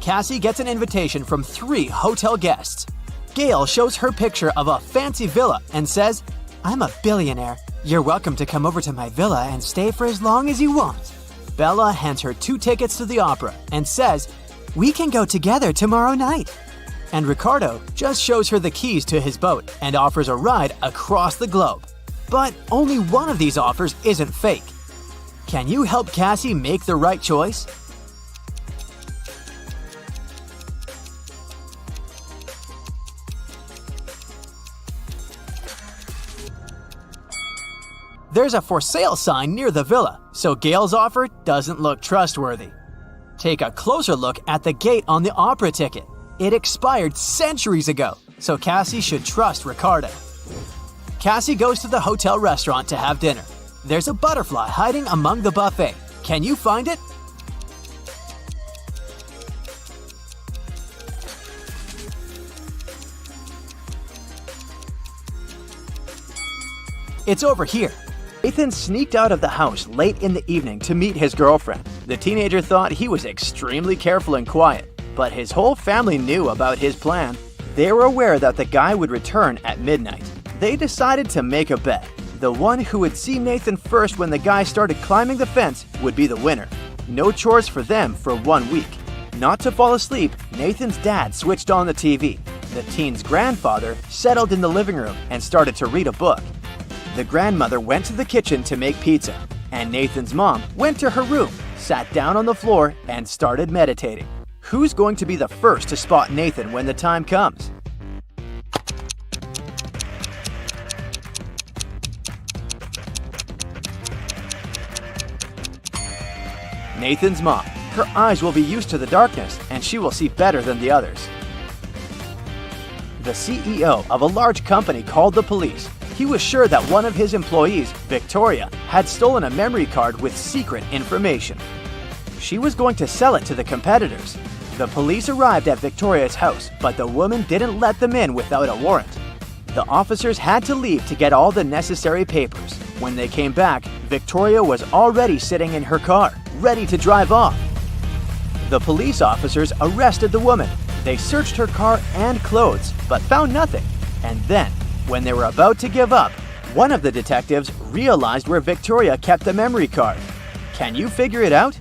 Cassie gets an invitation from 3 hotel guests. Gail shows her picture of a fancy villa and says, "I'm a billionaire. You're welcome to come over to my villa and stay for as long as you want." Bella hands her 2 tickets to the opera and says, "We can go together tomorrow night." And Ricardo just shows her the keys to his boat and offers a ride across the globe. But only one of these offers isn't fake. Can you help Cassie make the right choice? There's a for sale sign near the villa, so Gail's offer doesn't look trustworthy. Take a closer look at the gate on the opera ticket. It expired centuries ago, so Cassie should trust Ricardo. Cassie goes to the hotel restaurant to have dinner. There's a butterfly hiding among the buffet. Can you find it? It's over here. Nathan sneaked out of the house late in the evening to meet his girlfriend. The teenager thought he was extremely careful and quiet, but his whole family knew about his plan. They were aware that the guy would return at midnight. They decided to make a bet. The one who would see Nathan first when the guy started climbing the fence would be the winner. No chores for them for 1 week. Not to fall asleep, Nathan's dad switched on the TV. The teen's grandfather settled in the living room and started to read a book. The grandmother went to the kitchen to make pizza, and Nathan's mom went to her room, sat down on the floor, and started meditating. Who's going to be the first to spot Nathan when the time comes? Nathan's mom. Her eyes will be used to the darkness, and she will see better than the others. The CEO of a large company called the police. He was sure that one of his employees, Victoria, had stolen a memory card with secret information. She was going to sell it to the competitors. The police arrived at Victoria's house, but the woman didn't let them in without a warrant. The officers had to leave to get all the necessary papers. When they came back, Victoria was already sitting in her car, ready to drive off. The police officers arrested the woman. They searched her car and clothes, but found nothing. And then, when they were about to give up, one of the detectives realized where Victoria kept the memory card. Can you figure it out?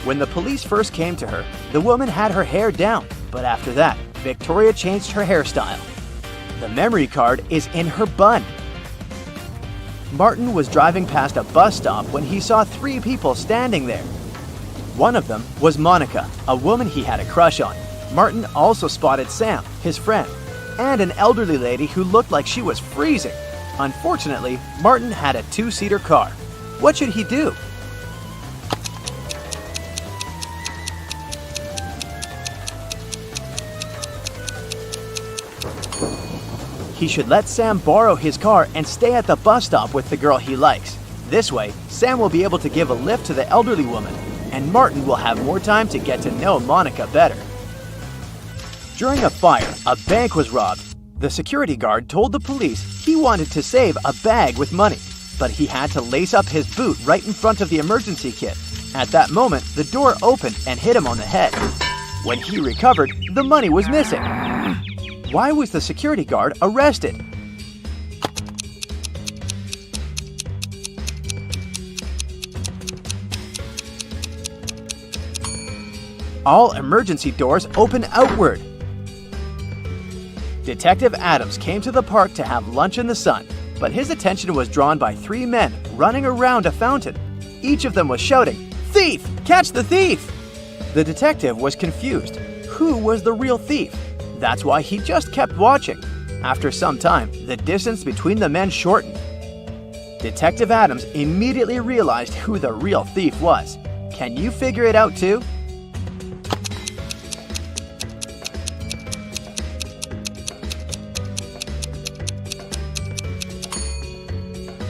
When the police first came to her, the woman had her hair down, but after that, Victoria changed her hairstyle. The memory card is in her bun. Martin was driving past a bus stop when he saw 3 people standing there. One of them was Monica, a woman he had a crush on. Martin also spotted Sam, his friend, and an elderly lady who looked like she was freezing. Unfortunately, Martin had a 2-seater car. What should he do? He should let Sam borrow his car and stay at the bus stop with the girl he likes. This way, Sam will be able to give a lift to the elderly woman, and Martin will have more time to get to know Monica better. During a fire, a bank was robbed. The security guard told the police he wanted to save a bag with money, but he had to lace up his boot right in front of the emergency kit. At that moment, the door opened and hit him on the head. When he recovered, the money was missing. Why was the security guard arrested? All emergency doors open outward. Detective Adams came to the park to have lunch in the sun, but his attention was drawn by 3 men running around a fountain. Each of them was shouting, "Thief! Catch the thief!" The detective was confused. Who was the real thief? That's why he just kept watching. After some time, the distance between the men shortened. Detective Adams immediately realized who the real thief was. Can you figure it out too?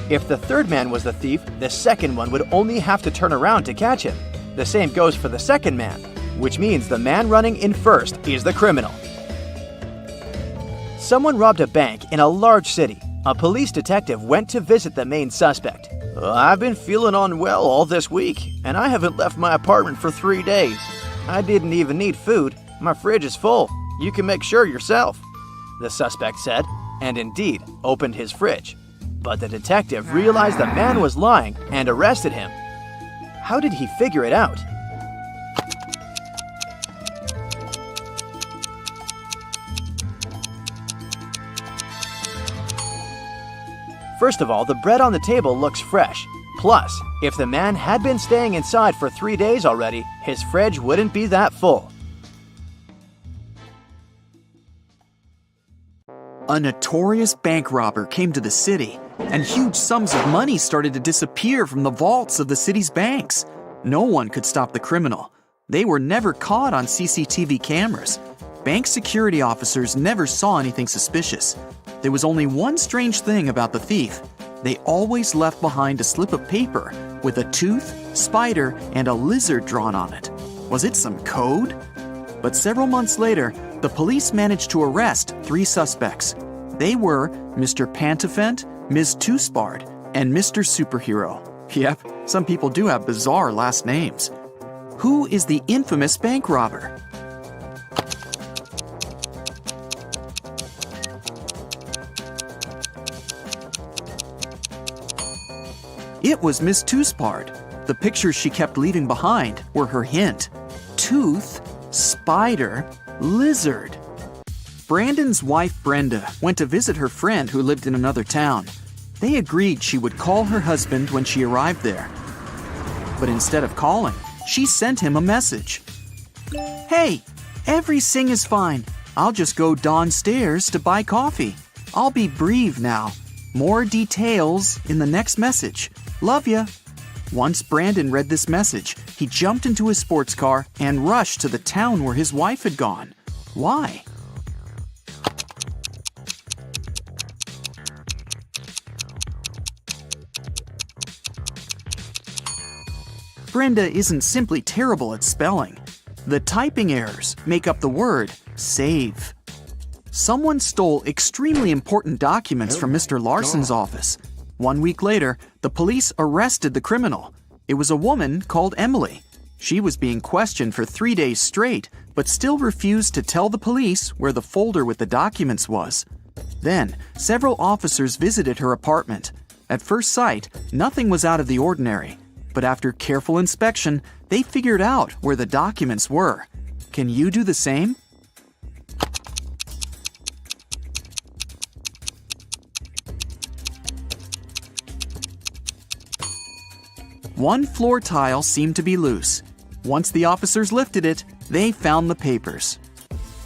If the third man was the thief, the second one would only have to turn around to catch him. The same goes for the second man, which means the man running in first is the criminal. Someone robbed a bank in a large city. A police detective went to visit the main suspect. "I've been feeling unwell all this week, and I haven't left my apartment for 3 days. I didn't even need food. My fridge is full. You can make sure yourself," the suspect said, and indeed opened his fridge. But the detective realized the man was lying and arrested him. How did he figure it out? First of all, the bread on the table looks fresh. Plus, if the man had been staying inside for 3 days already, his fridge wouldn't be that full. A notorious bank robber came to the city, and huge sums of money started to disappear from the vaults of the city's banks. No one could stop the criminal. They were never caught on CCTV cameras. Bank security officers never saw anything suspicious. There was only one strange thing about the thief. They always left behind a slip of paper with a tooth, spider, and a lizard drawn on it. Was it some code? But several months later, the police managed to arrest 3 suspects. They were Mr. Pantafent, Ms. Toospard, and Mr. Superhero. Yep, some people do have bizarre last names. Who is the infamous bank robber? It was Miss Toospard. The pictures she kept leaving behind were her hint. Tooth, spider, lizard. Brandon's wife Brenda went to visit her friend who lived in another town. They agreed she would call her husband when she arrived there. But instead of calling, she sent him a message. "Hey, everything is fine. I'll just go downstairs to buy coffee. I'll be brief now. More details in the next message. Love ya." Once Brandon read this message, he jumped into his sports car and rushed to the town where his wife had gone. Why? Brenda isn't simply terrible at spelling. The typing errors make up the word save. Someone stole extremely important documents from Mr. Larson's office. 1 week later, the police arrested the criminal. It was a woman called Emily. She was being questioned for 3 days straight, but still refused to tell the police where the folder with the documents was. Then, several officers visited her apartment. At first sight, nothing was out of the ordinary. But after careful inspection, they figured out where the documents were. Can you do the same? One floor tile seemed to be loose. Once the officers lifted it, they found the papers.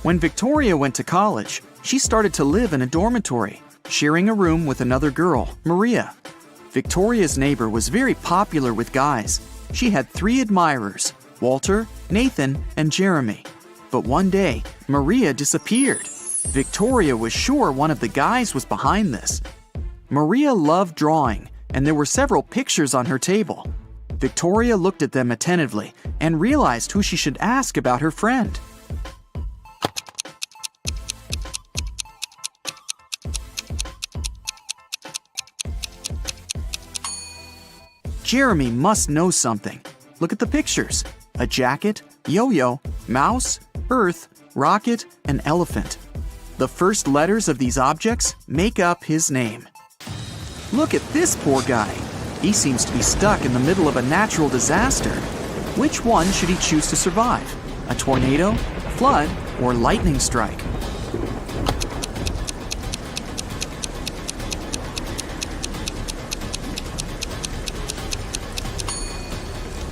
When Victoria went to college, she started to live in a dormitory, sharing a room with another girl, Maria. Victoria's neighbor was very popular with guys. She had 3 admirers, Walter, Nathan, and Jeremy. But one day, Maria disappeared. Victoria was sure one of the guys was behind this. Maria loved drawing, and there were several pictures on her table. Victoria looked at them attentively and realized who she should ask about her friend. Jeremy must know something. Look at the pictures. A jacket, yo-yo, mouse, earth, rocket, and elephant. The first letters of these objects make up his name. Look at this poor guy. He seems to be stuck in the middle of a natural disaster. Which one should he choose to survive? A tornado, flood, or lightning strike?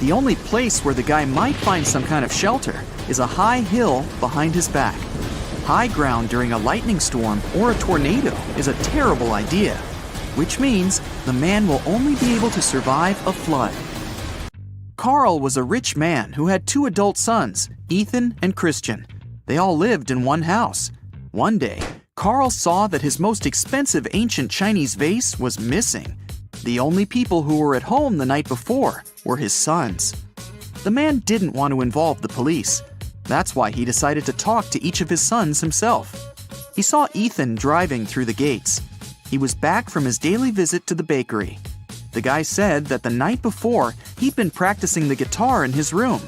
The only place where the guy might find some kind of shelter is a high hill behind his back. High ground during a lightning storm or a tornado is a terrible idea, which means the man will only be able to survive a flood. Carl was a rich man who had 2 adult sons, Ethan and Christian. They all lived in one house. One day, Carl saw that his most expensive ancient Chinese vase was missing. The only people who were at home the night before were his sons. The man didn't want to involve the police. That's why he decided to talk to each of his sons himself. He saw Ethan driving through the gates. He was back from his daily visit to the bakery. The guy said that the night before, he'd been practicing the guitar in his room.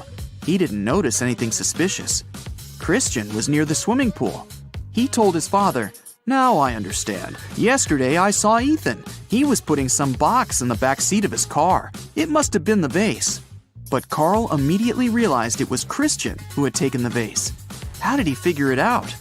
He didn't notice anything suspicious. Christian was near the swimming pool. He told his father, "Now I understand. Yesterday I saw Ethan. He was putting some box in the back seat of his car. It must have been the vase." But Carl immediately realized it was Christian who had taken the vase. How did he figure it out?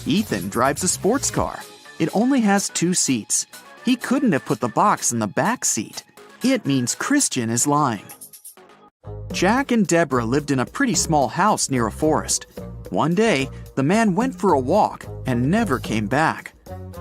Ethan drives a sports car. It only has 2 seats. He couldn't have put the box in the back seat. It means Christian is lying. Jack and Deborah lived in a pretty small house near a forest. One day, the man went for a walk and never came back.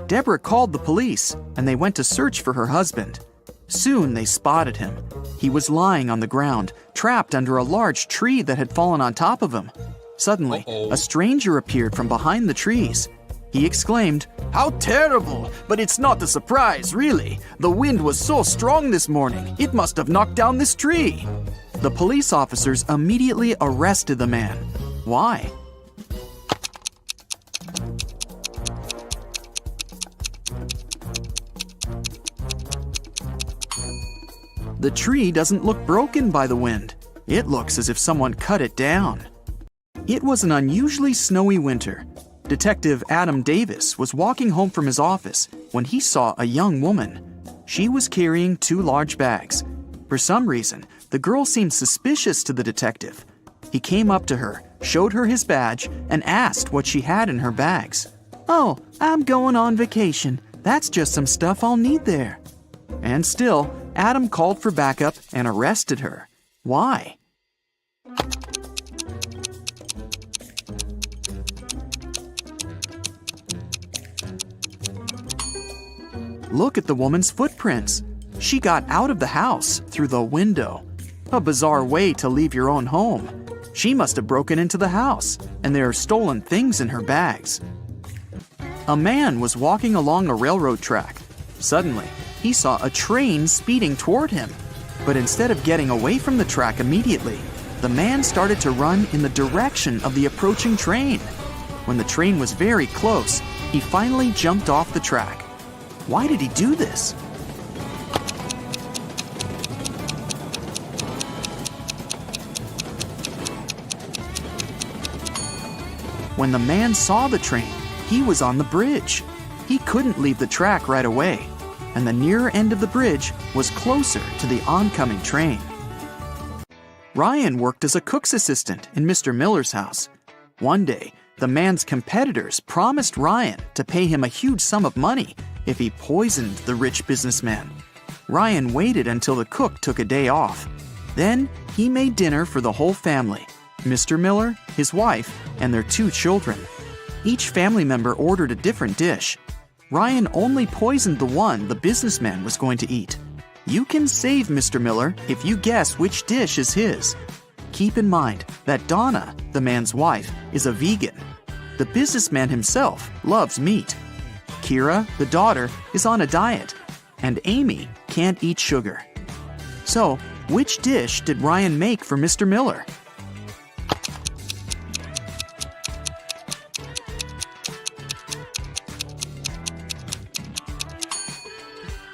Deborah called the police, and they went to search for her husband. Soon they spotted him. He was lying on the ground, trapped under a large tree that had fallen on top of him. Suddenly, a stranger appeared from behind the trees. He exclaimed, "How terrible! But it's not a surprise, really. The wind was so strong this morning, it must have knocked down this tree." The police officers immediately arrested the man. Why? The tree doesn't look broken by the wind. It looks as if someone cut it down. It was an unusually snowy winter. Detective Adam Davis was walking home from his office when he saw a young woman. She was carrying 2 large bags. For some reason, the girl seemed suspicious to the detective. He came up to her, showed her his badge, and asked what she had in her bags. "Oh, I'm going on vacation. That's just some stuff I'll need there." And still, Adam called for backup and arrested her. Why? Look at the woman's footprints. She got out of the house through the window. A bizarre way to leave your own home. She must have broken into the house, and there are stolen things in her bags. A man was walking along a railroad track. Suddenly, he saw a train speeding toward him. But instead of getting away from the track immediately, the man started to run in the direction of the approaching train. When the train was very close, he finally jumped off the track. Why did he do this? When the man saw the train, he was on the bridge. He couldn't leave the track right away, and the nearer end of the bridge was closer to the oncoming train. Ryan worked as a cook's assistant in Mr. Miller's house. One day, the man's competitors promised Ryan to pay him a huge sum of money if he poisoned the rich businessman. Ryan waited until the cook took a day off. Then he made dinner for the whole family, Mr. Miller, his wife, and their 2 children. Each family member ordered a different dish. Ryan only poisoned the one the businessman was going to eat. You can save Mr. Miller if you guess which dish is his. Keep in mind that Donna, the man's wife, is a vegan. The businessman himself loves meat. Kira, the daughter, is on a diet. And Amy can't eat sugar. So, which dish did Ryan make for Mr. Miller?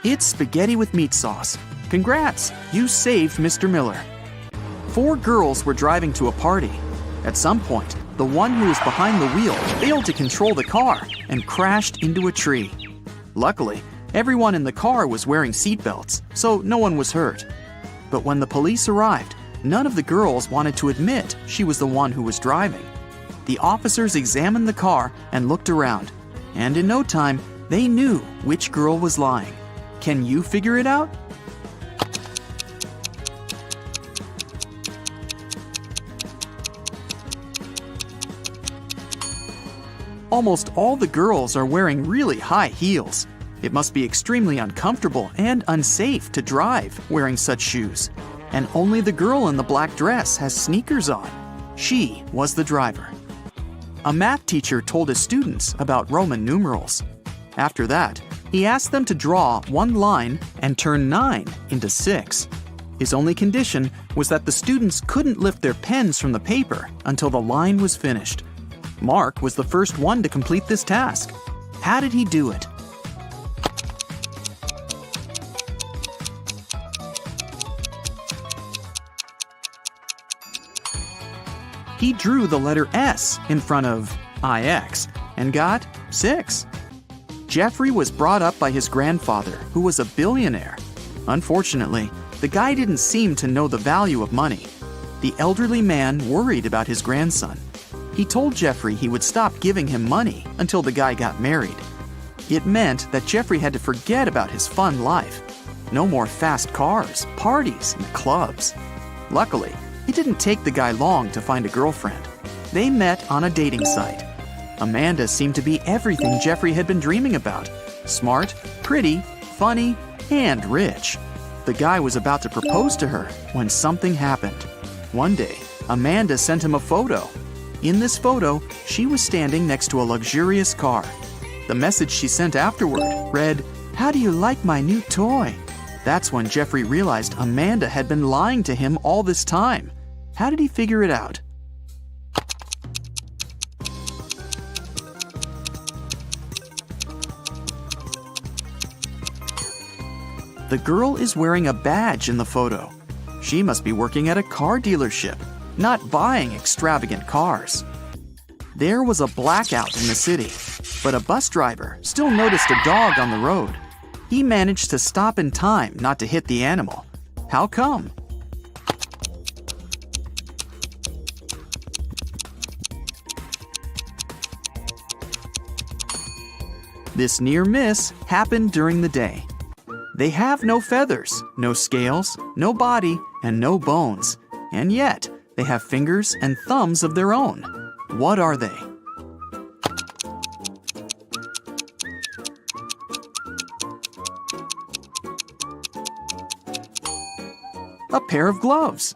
It's spaghetti with meat sauce. Congrats, you saved Mr. Miller. 4 girls were driving to a party. At some point, the one who was behind the wheel failed to control the car and crashed into a tree. Luckily, everyone in the car was wearing seatbelts, so no one was hurt. But when the police arrived, none of the girls wanted to admit she was the one who was driving. The officers examined the car and looked around, and in no time, they knew which girl was lying. Can you figure it out? Almost all the girls are wearing really high heels. It must be extremely uncomfortable and unsafe to drive wearing such shoes. And only the girl in the black dress has sneakers on. She was the driver. A math teacher told his students about Roman numerals. After that, he asked them to draw one line and turn 9 into 6. His only condition was that the students couldn't lift their pens from the paper until the line was finished. Mark was the first one to complete this task. How did he do it? He drew the letter S in front of IX and got 6. Jeffrey was brought up by his grandfather, who was a billionaire. Unfortunately, the guy didn't seem to know the value of money. The elderly man worried about his grandson. He told Jeffrey he would stop giving him money until the guy got married. It meant that Jeffrey had to forget about his fun life. No more fast cars, parties, and clubs. Luckily, it didn't take the guy long to find a girlfriend. They met on a dating site. Amanda seemed to be everything Jeffrey had been dreaming about. Smart, pretty, funny, and rich. The guy was about to propose to her when something happened. One day, Amanda sent him a photo. In this photo, she was standing next to a luxurious car. The message she sent afterward read, "How do you like my new toy?" That's when Jeffrey realized Amanda had been lying to him all this time. How did he figure it out? The girl is wearing a badge in the photo. She must be working at a car dealership, not buying extravagant cars. There was a blackout in the city, but a bus driver still noticed a dog on the road. He managed to stop in time not to hit the animal. How come? This near miss happened during the day. They have no feathers, no scales, no body, and no bones. And yet, they have fingers and thumbs of their own. What are they? A pair of gloves.